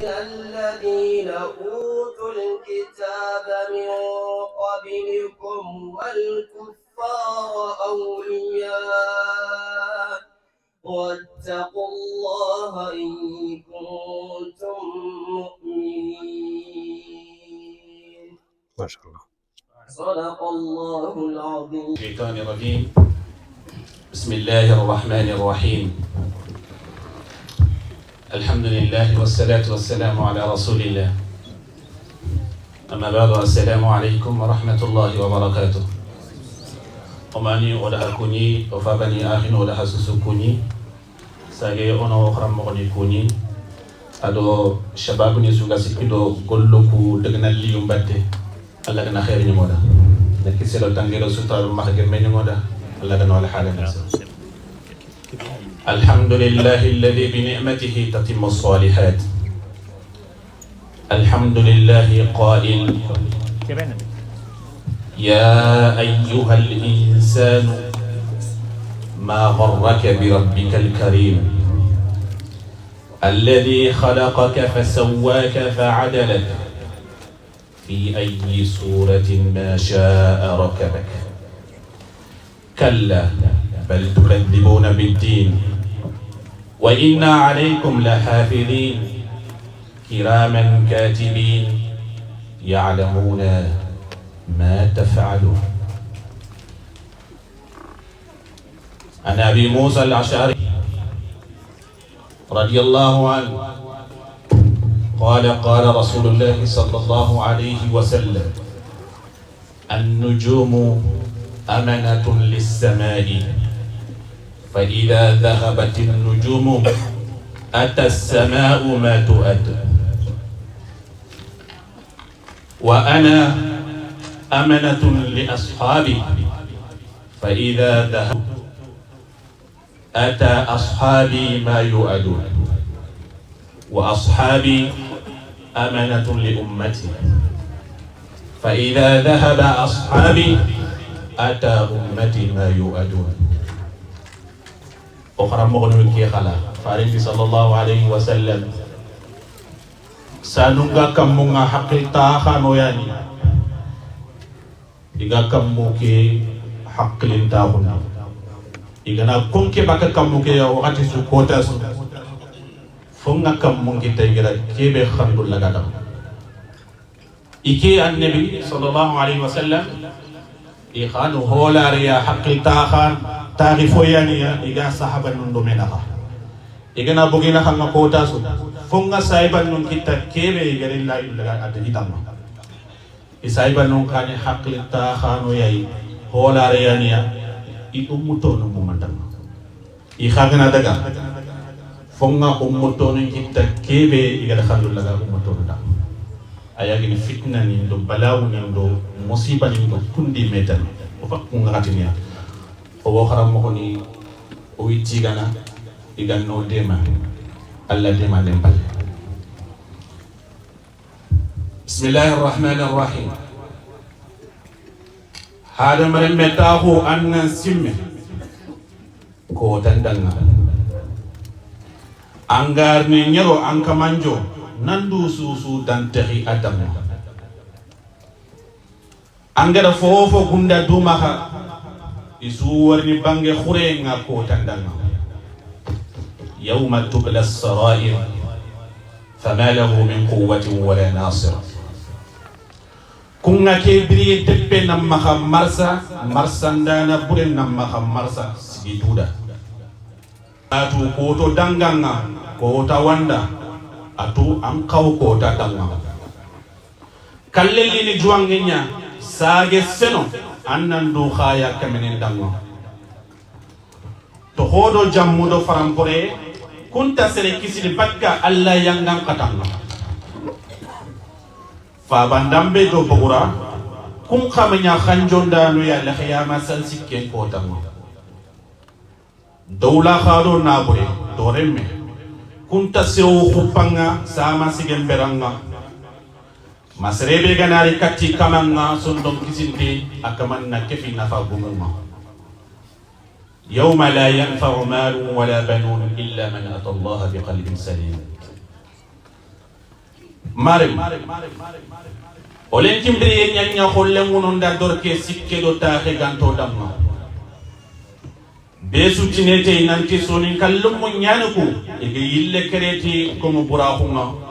الذين أوتوا الكتاب من قبلكم والكفار أولياء واتقوا الله إن كنتم مؤمنين. ما شاء الله. صدق الله العظيم. الشيطان الرجيم. بسم الله الرحمن الرحيم. الحمد لله والصلاة والسلام على رسول الله. أما بعد، السلام عليكم ورحمة الله وبركاته. أماني ولا كوني وفابني آخن ولا حسوس كوني ساجي أنا وخرم مغني كوني أدو شبابني سوغا سكيدو كلكو دغنا لي يمباتي الله كنا خير نمودا نكسلو تانغيرو سوتار مخجر من نمودا الله كنا ولا حاجة نفسه. الحمد لله الذي بنعمته تتم الصالحات. الحمد لله قائل: يا أيها الإنسان ما غرك بربك الكريم الذي خلقك فسواك فعدلك في أي صورة ما شاء ركبك. كلا بل تكذبون بالدين وإن عليكم لحافظين كراما كاتبين يعلمون ما تفعلون. عن أبي موسى الأشعري رضي الله عنه قال: قال رسول الله صلى الله عليه وسلم: النجوم أمنة للسماء، فإذا ذهبت النجوم أتى السماء ما تؤد. وأنا أمنة لأصحابي، فإذا ذهبت أتى أصحابي ما يؤدون. وأصحابي أمنة لأمتي، فإذا ذهب أصحابي أتى أمتي ما يؤدون. أخرى مغنو كي خلا فارنتي صلى الله عليه وسلم سانونغا كمونغا حقيقتا خانو يعني إيغا كموكي حقلين تاخونا إيغانا كونكي باكا كموكي وغاتي سوكوتا سو فونغا كمونكي تايغرا كيبي خاندو لغادا إيكي النبي صلى الله عليه وسلم إيخانو هولاريا حقيقتا خان تعرفوا يعني إذا صاحب النومينها إذا نبغينا خلنا كوتاسو فونغا سايبا نون كيتا كيبي يغير الله إلا أدهيتام إسايبا نون كان حق لتاخانو ياي هولا ريانيا إأمتو نمومندام إخاغنا دغا فونغا أمتو نون كيتا كيبي يغير خلو الله أمتو ندام أياغين فتنة نيندو بلاو نيندو مصيبة نيندو كندي ميتان وفاقونغا غاتينيا owo xaram mo ni o witti gana iganno dema alla dema lembal. Bismillahir Rahmanir Rahim. Hada mare metahu annan simme ko tandanga angar ni nyero an kamanjo nandu susu dantahi adam angara fofo gunda dumaha isuwarni bange khurenga ko tandanga yawma tubla as-sarair fama lahu min quwwatin wala nasir. Kunga ke biri teppe namma marsa marsandana buren namma marsa sigituda atu ko to danganga ko ta wanda atu an kaw ko ta danga kalleli ni juwangenya sage seno annan do khaya kamenen dango to hodo jammudo farampore kunta sere kisiri bakka alla yangan katanga fa bandambe do bogura kum khamanya khanjonda no ya la khiyama san sikke ko tango dawla khado nabore do remme kunta sewo khupanga sama sigemberanga masrebe ganari katti kamanga sondom kisinte akamanna kefi nafa gumuma yawma la yanfa'u malun wala banun illa man ata Allah biqalbin salim. marem olen timbire nyanya holle ngonon da dorke sikke do taxe ganto damma besu tinete nanti sonin kallum mo nyanuko e ge yille kereti ko mo buraxuma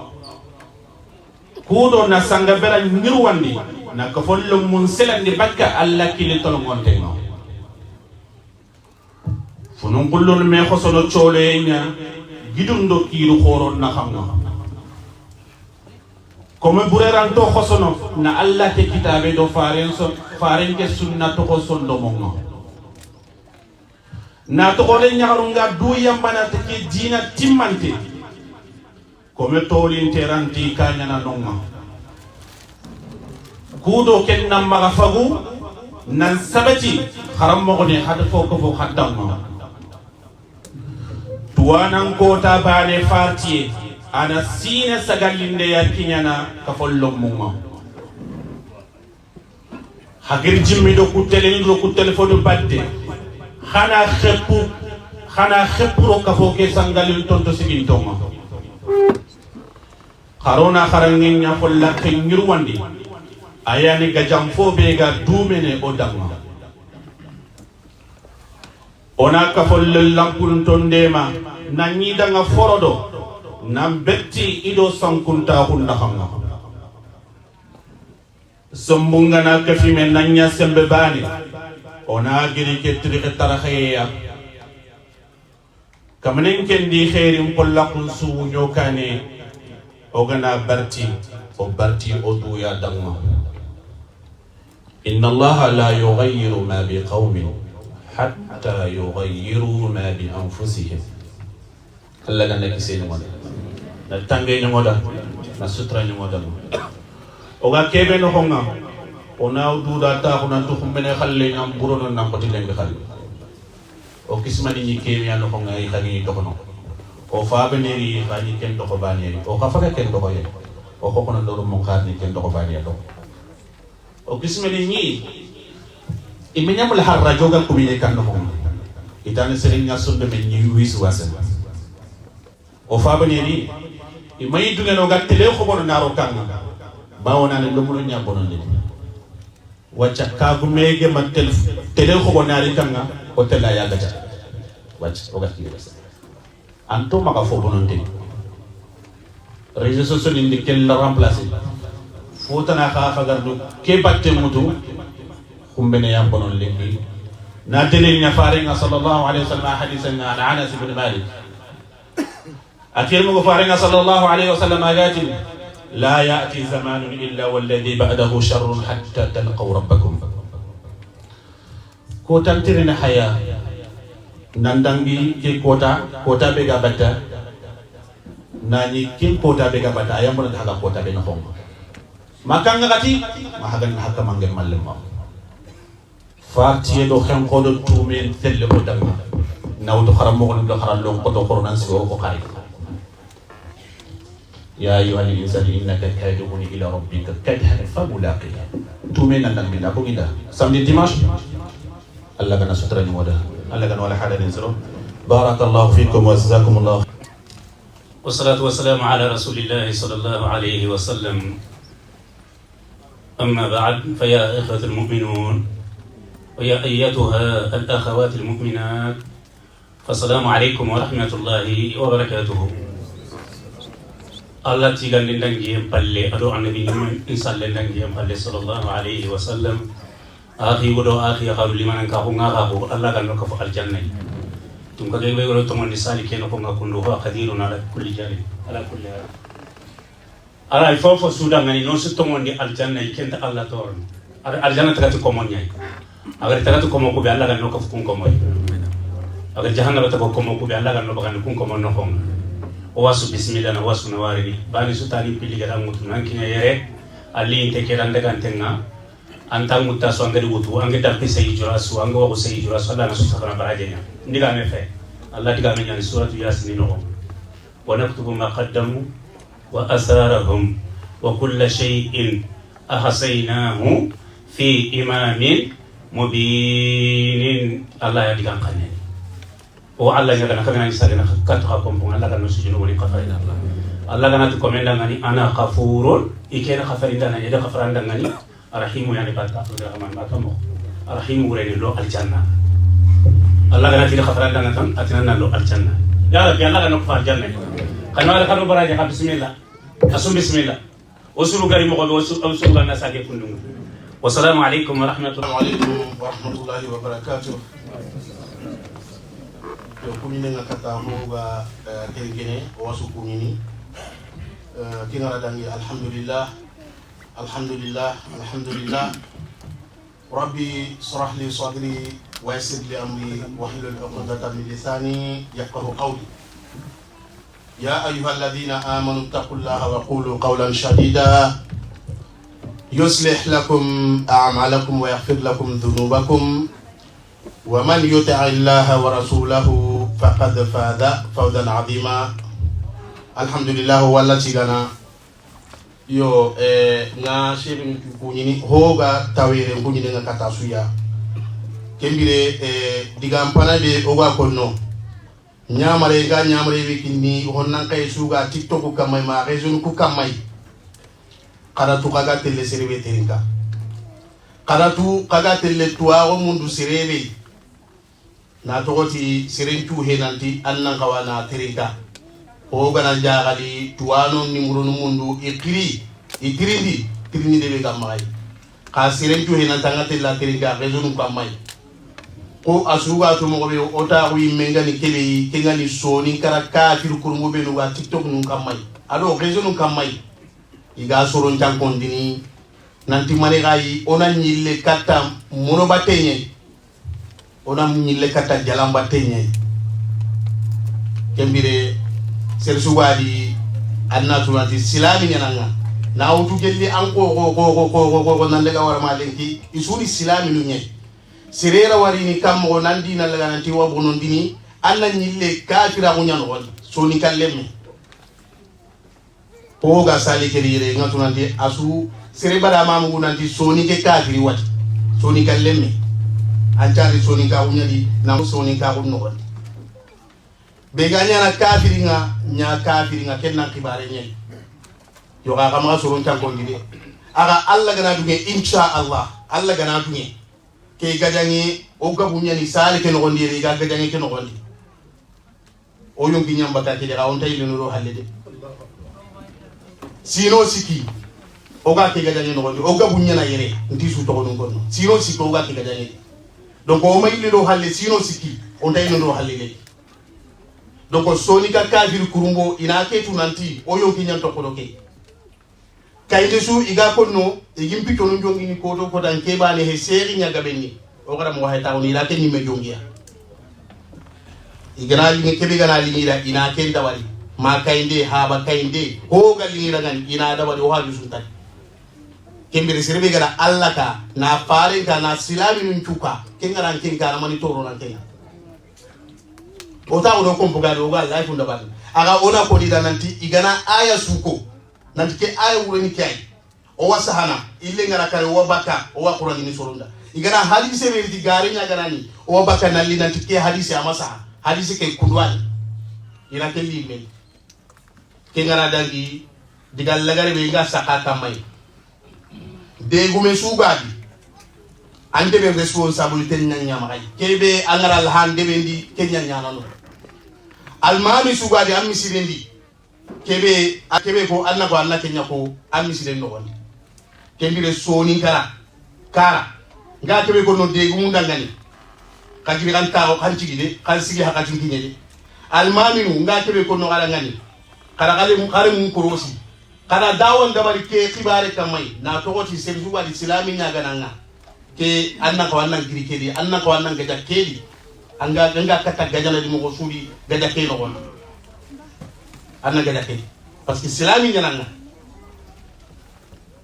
kudo na sanga bera nyirwandi na ko follum mun selandi bakka alla kili tol ngonte no funun kullun me khosono chole nya gidundo kiru khoron na xamna comme bureran to khosono na alla te kitabe do faren ke sunna to khosondo mongo na to ko le nyaarunga du yambana te ki dina timmante comme tolin teranti kanya na nonga kudo ken namma fagu nan sabati haram mo ne hada foko fo haddamma tuwanan ko ta bane fartiye ana sine sagalinde yakinyana ka follom mumma hagir jimmi do kuttele fodo badde khana kheppu ka fo ke sangalil tonto sigintoma Karona karangin nya folla kenyirwandi ayani gajam fo be ga dumene odama ona ka folle lampun tondema nanyi danga forodo nam betti ido sankunta hunna hamna sombunga na kafime nanya sembe bani ona giri ke trike tarakhaya kamanen kendi khairin pollakun su nyokane ogana barti o duya damma inna allaha la yughayyiru ma biqaumin hatta yughayyiru ma bi anfusihim alla ganna kiseni mo na tangé ni moda na sutra ni moda oga kebe no honga ona duda ta hona to khumene khalle ngam burono nam poti lembe khalle o kismani ni kebe ya no honga ay khani to kono o faabeneri fani ken to ko baneri o khafaka ken to ko ye o ko kono do mo kharni ken to ko bani do o kismeni ni iminyamul harra joga ko mi kan no itane sering nyasunde men ni wisu wasen o faabeneri imay dunga no gattele ko bono naro kan bawona ne lomulo nyabono ne wacca kagu mege matel tele ko bono nari kan o tela ya gata wacca o gatti anto maka fo bononte réseaux sociaux ni kel la remplacer fotana kha gardu ke batte mutu kumbene yam bonon lengi na dele nya farenga sallallahu alaihi wasallam hadithan an Anas ibn Malik akirmu farenga sallallahu alaihi wasallam ajati la ya'ti zamanun illa walladhi ba'dahu sharrun hatta talqaw rabbakum ko tantirina haya nandangi ke kota bega bata nani kin kota bega bata ayam bona haga kota be no hongo makanga gati mahagan hakka mangem mallema farti do khem ko do tumen telle ko dam nawdo kharam mo do kharal lo ko do qur'an si ko khay ya ayyuhal insanu innaka kadihun ila rabbika kadhan famulaqih tumen nan min ko ginda samedi dimanche Allah kana sutra ni moda Allah kan wala hada ninsro barakallahu fikum wa jazakumullah wassalatu wassalamu ala rasulillah sallallahu alayhi wa sallam amma ba'd fa ya ikhwatul mu'minun wa ya ayyatuha al akhawat al mu'minat fassalamu alaykum wa rahmatullahi wa barakatuh Allah tigandi ndangi palle ado annabi insalle ndangi palle sallallahu alayhi wa sallam akhi godo akhi khalu liman ka ko ngaka ko Allah kan ko fa aljanna tum ka gebe godo to monni sali ken ko ngakundu ha qadirun ala kulli jari ala kulli ala fofo suda ngani non se to monni aljanna ken ta Allah to aljanna tagati ko monni ay agar tagati ko mo ko be Allah kan ko fu ko moy agar jahannama ta ko mo ko be Allah kan ko kun ko mon no ko o wasu bismillah na wasu nawari bani sutani pili gara mutu nan kinya yere ali inte keran daga antenga antang mutta so angari wutu angari dampi sayi jurasu ango ko sayi jurasu Allah na susakana barajenya ndiga me fe Allah diga me nyani suratu yasin no wa naktubu ma qaddamu wa asarahum wa kull shay'in ahsaynahu fi imamin mubin Allah ya diga kanne o Allah ya kana kana isale na katha ko Allah kana sujunu woni qafayna Allah Allah gana tu komenda ngani ana ghafurun ikena khafarinda na ida khafaranda ngani rahimu yani bata rahman batamo rahimu gureni lo aljanna Allah gana ti khafaranda ngatan atina lo aljanna ya rabbi Allah gana ko fa aljanna kana kanu baraje ka bismillah asum bismillah usulu gari mo ko usulu ganna sage fundungu wassalamu alaikum wa rahmatullahi wa barakatuh yo kumine ngakata hoga tergene wasu kumini kingara dangi alhamdulillah rabbi shrah li sadri wa yassir li amri wahlul 'uqdatan min lisani yafqahu qawli ya ayyuhalladhina amanu taqullaha wa qulu qawlan sadida yuslih lakum a'malakum wa yaghfir lakum dhunubakum wa man yuti'illaha wa rasulahu faqad faza fawzan 'azima. Alhamdulillah wala tigana yo nga shebin kunyini hoga tawere kunyini nga katasuya kembire digampana be oga konno nyamare wikini honnan kay suga tiktok kamay ma raison ku kamay qaratu kaga tele serebe terinka qaratu kaga tele tuwa mundu serebe na togoti serentu henanti annan kawana terinka o gana jagali tuwano nimuro mundu itirindi debe gamay ka sirentu hena tangate la teringa rezonu kamay ko asuga to mo be ota wi mengani kebe kengani soni karaka firu kurmo be no wa tiktok nun kamay ado rezonu kamay iga soron tankondini nanti mane gai ona nyille kata mono batenye ona nyille kata jalamba tenye kembire sersuwadi anna tunati silami nanga na utu gelli anko ko nande ga wara malenki isuni silami nunye sirera wari ni kam go nandi na laga nanti wa bonon dini anna nyille kafira ko nyano won soni kallemme o ga sali kerire ngatu nanti asu sire bada mamu nanti soni ke kafiri wati soni kallemme anjari soni ka unyadi na soni ka ko no beganya na kafiringa kenna kibare nyai yo ga kama soron tan ko ngide aga alla gana duge insha Allah alla gana duge ke gajangi o gabunya ni sale ke no gondire ga gajangi ke no gondi o yongi nyamba ka ke ga on tay leno ro halede sino siki o ga ke gajangi no gondi o gabunya na yere nti su to non gonno sino siki o ga ke gajangi donc o may leno halle sino siki on tay leno halede donc soni ka kafir kurumbo ina ke tunanti o yonki nyanto kodoke kayde su iga konno igim pito no jongi ni kodo ko dan kebane he seri nyaga benni o gara mo hayta on ila ke ni me jongiya igana li kebe gana li ina ke dawali ma kayde ha ba kayde ho gali rangan ina dawali o ha jusunta kembere serbe gara allaka na fare ka na silami nun tuka kengaran kenga na mani toro nan kenga ota uno kompuga do ga life unda bal aga ona ko dida nanti igana aya suko nanti ke aya wureni kai o wasahana ille ngara kare o baka o wa qur'ani ni sorunda igana hadisi be di gare nya ganani o baka nalli nanti ke hadisi amasa hadisi ke kudwani ina ke limen ke ngara dangi digal lagare be ga sakata mai de gume sugadi ande be responsabilité nyanya makay kebe angara alhan de bendi kenya nyana no almami sugadi ammi sirendi kebe ko anna ko anna kenya ko ammi sirendi no woni kembire soni kara nga kebe ko no de gumunda ngani kajiri kan tawo kan cigide kan sigi hakati kinyede almami nu nga kebe ko no ala ngani kala kale mun korosi kada dawon da bari ke khibare kamai na to ko ti sebi sugadi islami nyaga nanga ke anna ko annan girikeli anna ko annan gaja keli anga kata gajana di mo sudi gaja keli no won anna gaja keli parce que islami nyananga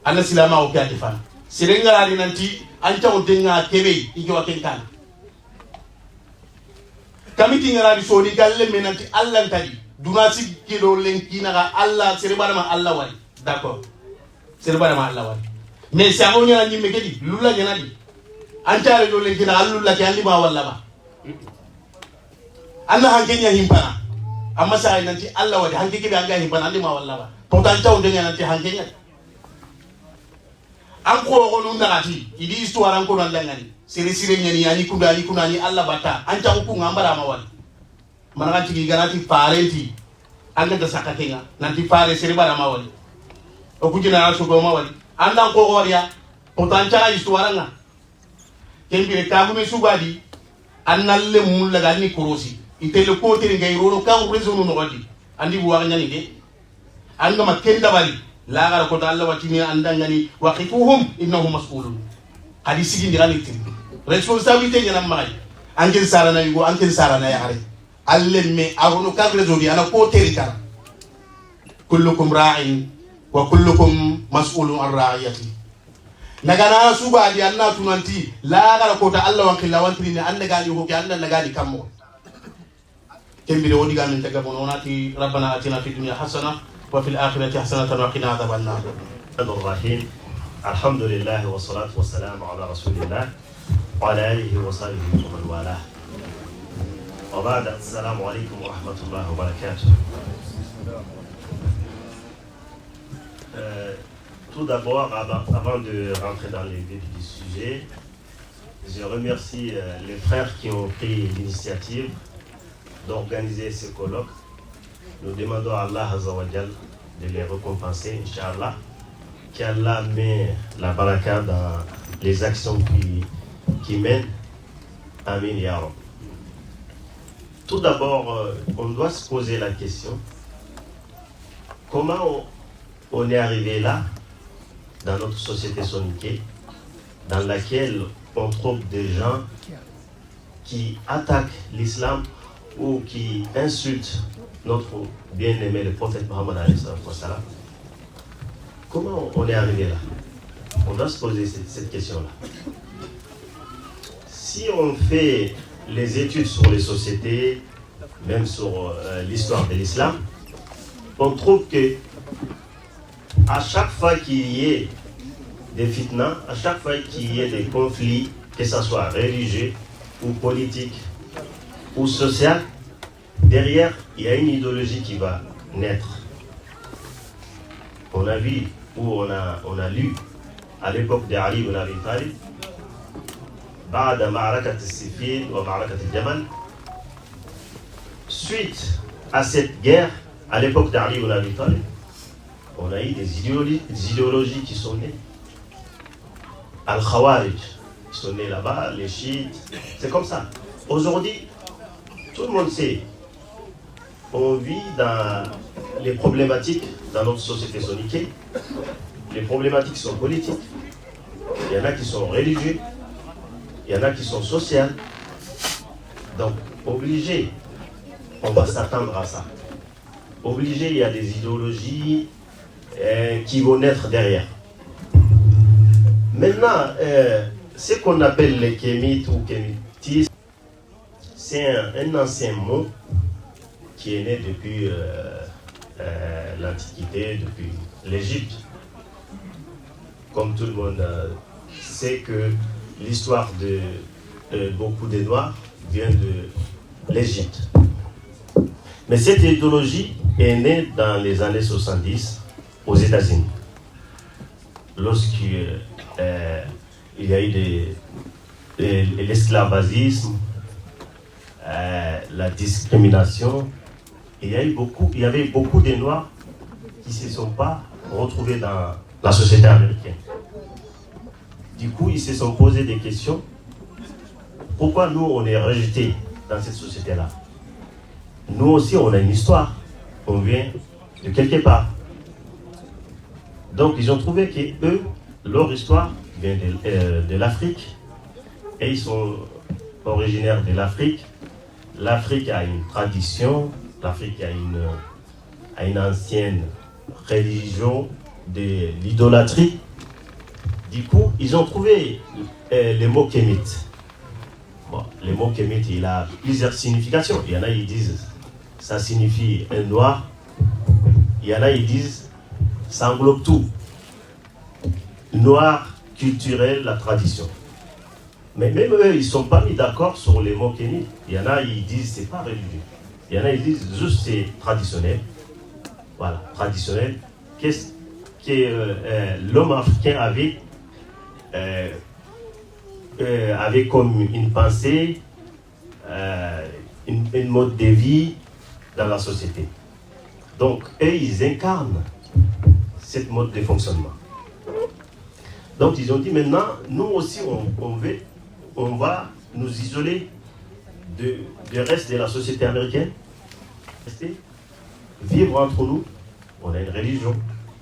anna silama o kati fa sirenga ali nanti anta o denga kebe igi wa kenkan kamiti ngara di sodi galle menanti allah tadi dunasi kido lenkina ga allah serebana ma allah wari d'accord serebana ma allah wari mais sa ko nyana nyimme kedi lulla nyana di antare do lenkina allulla ke andi ma walla ba anna hankenya himpana amma sai nanti Allah wadi hanke kibe anga hiban andi ma walla ba pourtant taw de nanti hanke nya an ko ko nun nagati idi histoire an ko nan langani sire nyani yani kunani Allah bata an ta ku ngambara ma wal manaka tigi ganati parenti anga da sakatenga nanti pare sire bara ma wal o kujina so go ma wal anda ko wariya pourtant ta histoire nga kembire kagume sugadi annalle mulla gani korosi itele ko tere ngay roro kan rezo no ngodi andi bu wax nyani de anga ma kenda bari la gara ko Allah watini andangani waqifuhum innahum mas'ulun hadisi gi ndirani tin responsabilité nyana may angel sarana yugo angel sarana ya are alle me agono kan rezo di ana ko tere kara kullukum ra'in wa kullukum mas'ulun an ra'iyati nagana suba di anna tunanti la gara ko ta Allah wankilla wantini ne anda gani ko ke anda nagani kammo kembire wodi gamin taga bononati rabbana atina fid dunya hasana wa fil akhirati hasanatan wa qina adhaban nar. Bismillahirrahmanirrahim. Alhamdulillah wa salatu wa salam ala rasulillah wa ala alihi wa sahbihi wa man wala. Wa ba'da, assalamu alaykum wa rahmatullahi wa barakatuh. Tout d'abord, avant de rentrer dans les vifs du sujet, je remercie les frères qui ont pris l'initiative d'organiser ce colloque. Nous demandons à Allah Azza wa Jal de les récompenser, Inch'Allah, qu'Allah met la baraka dans les actions qui mènent. Amin ya Rab. Tout d'abord, on doit se poser la question, comment on est arrivé là, dans notre société sonique, dans laquelle on trouve des gens qui attaquent l'islam ou qui insultent notre bien-aimé, le prophète Mohammed alayhi salam. Comment on est arrivé là? On doit se poser cette question-là. Si on fait les études sur les sociétés, même sur l'histoire de l'islam, on trouve que à chaque fois qu'il y ait des fitnas, à chaque fois qu'il y ait des conflits, que ce soit religieux ou politiques ou social, derrière, il y a une idéologie qui va naître. On a vu ou on a lu à l'époque d'Ali ibn Abi Talib, بعد معركة السفين ومعركة الجمل, suite à cette guerre, à l'époque d'Ali ibn Abi Talib, on a eu des idéologies qui sont nées. Al-Khawarij, ils sont nés là-bas, les chiites, c'est comme ça. Aujourd'hui, tout le monde sait, on vit dans les problématiques dans notre société sonique. Les problématiques sont politiques, il y en a qui sont religieux, il y en a qui sont sociales. Donc, obligé, on va s'attendre à ça. Obligé, il y a des idéologies qui vont naître derrière. Maintenant, ce qu'on appelle les kémites ou kémitistes, c'est un ancien mot qui est né depuis l'Antiquité, depuis l'Égypte. Comme tout le monde sait que l'histoire de beaucoup des Noirs vient de l'Égypte. Mais cette idéologie est née dans les années 70 aux États-Unis. Lorsqu'il y a eu l'esclavagisme, la discrimination, il y avait beaucoup de Noirs qui ne se sont pas retrouvés dans la société américaine. Du coup, ils se sont posé des questions. Pourquoi nous, on est rejetés dans cette société-là? Nous aussi, on a une histoire. On vient de quelque part. Donc, ils ont trouvé que eux, leur histoire vient de l'Afrique. Et ils sont originaires de l'Afrique. L'Afrique a une tradition. L'Afrique a une ancienne religion de l'idolâtrie. Du coup, ils ont trouvé le mot kémite. Bon, le mot kémite, il a plusieurs significations. Il y en a, ils disent, ça signifie un noir. Il y en a, ils disent, ça englobe tout. Noir, culturel, la tradition. Mais même eux, ils ne sont pas mis d'accord sur les mots kémites. Il y en a, ils disent, c'est pas religieux. Il y en a qui disent juste c'est traditionnel. Voilà, traditionnel. Qu'est-ce que l'homme africain avait comme une pensée, une mode de vie dans la société. Donc, eux, ils incarnent cette mode de fonctionnement. Donc, ils ont dit maintenant, nous aussi, on va nous isoler du reste de la société américaine, rester, vivre entre nous. On a une religion.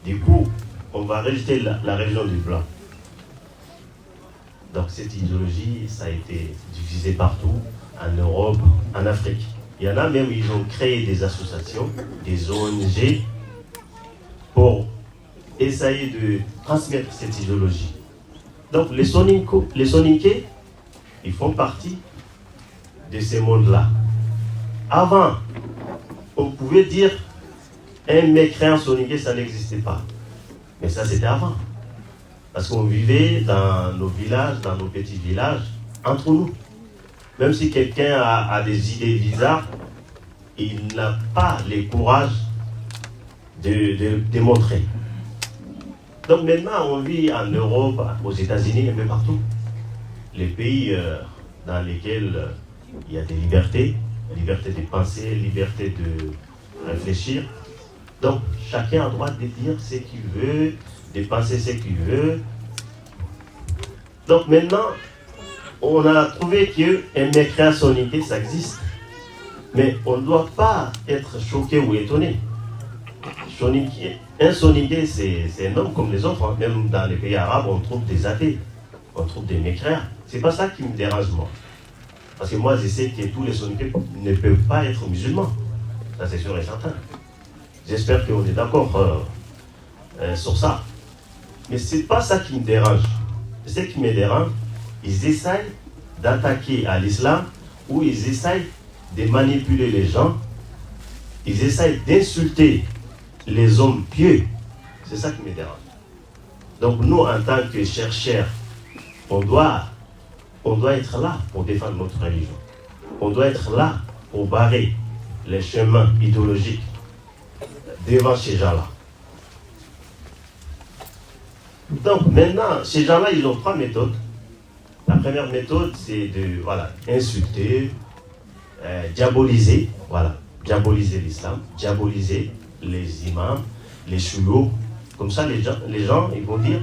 Du coup, on va rejeter la religion du blanc. Donc, cette idéologie, ça a été diffusé partout, en Europe, en Afrique. Il y en a même, ils ont créé des associations, des ONG, pour essayer de transmettre cette idéologie. Donc les Soninké, ils font partie de ces mondes-là. Avant, on pouvait dire un mécréant Soninké, ça n'existait pas. Mais ça, c'était avant. Parce qu'on vivait dans nos villages, dans nos petits villages, entre nous. Même si quelqu'un a des idées bizarres, il n'a pas le courage de démontrer. Donc maintenant, on vit en Europe, aux États-Unis, un peu partout. Les pays dans lesquels il y a des libertés, liberté de penser, liberté de réfléchir. Donc chacun a le droit de dire ce qu'il veut, de penser ce qu'il veut. Donc maintenant, on a trouvé qu'un mécréant Soninké, ça existe. Mais on ne doit pas être choqué ou étonné. Un Soninké, c'est un homme comme les autres. Même dans les pays arabes, on trouve des athées, on trouve des mécréants. C'est pas ça qui me dérange, moi. Parce que moi, je sais que tous les Soninké ne peuvent pas être musulmans. Ça, c'est sûr et certain. J'espère qu'on est d'accord sur ça. Mais c'est pas ça qui me dérange. Ce qui me dérange, ils essayent d'attaquer à l'islam ou ils essayent de manipuler les gens. Ils essayent d'insulter les hommes pieux. C'est ça qui me dérange. Donc nous, en tant que chercheurs, on doit être là pour défendre notre religion. On doit être là pour barrer les chemins idéologiques devant ces gens-là. Donc maintenant, ces gens-là, ils ont 3 méthodes. La première méthode, c'est de insulter, diaboliser, diaboliser l'islam, diaboliser les imams, les chouyours. Comme ça, les gens, ils vont dire,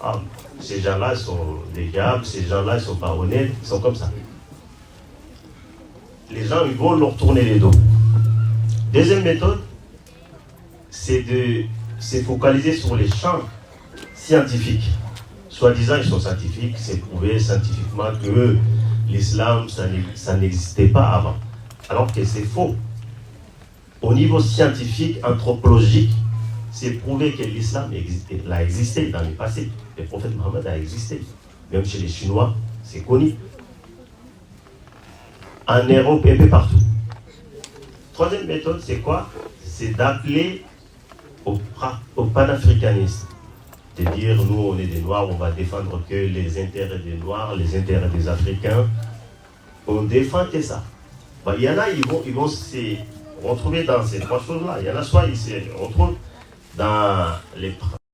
ah, ces gens-là sont des diables, ces gens-là, ils sont pas honnêtes, ils sont comme ça. Les gens, ils vont leur tourner les dos. Deuxième méthode, c'est de se focaliser sur les champs scientifiques. Soi-disant, ils sont scientifiques, c'est prouvé scientifiquement que l'islam, ça n'existait pas avant. Alors que c'est faux. Au niveau scientifique, anthropologique, c'est prouvé que l'islam a existé dans le passé. Le prophète Mohammed a existé. Même chez les Chinois, c'est connu. En Europe, un peu partout. Troisième méthode, c'est quoi? C'est d'appeler au panafricanisme. De dire, nous, on est des Noirs, on va défendre que les intérêts des Noirs, les intérêts des Africains. On défend que ça. Il y en a, ils vont se retrouver dans ces 3 choses-là. Il y en a soit ils se retrouvent dans les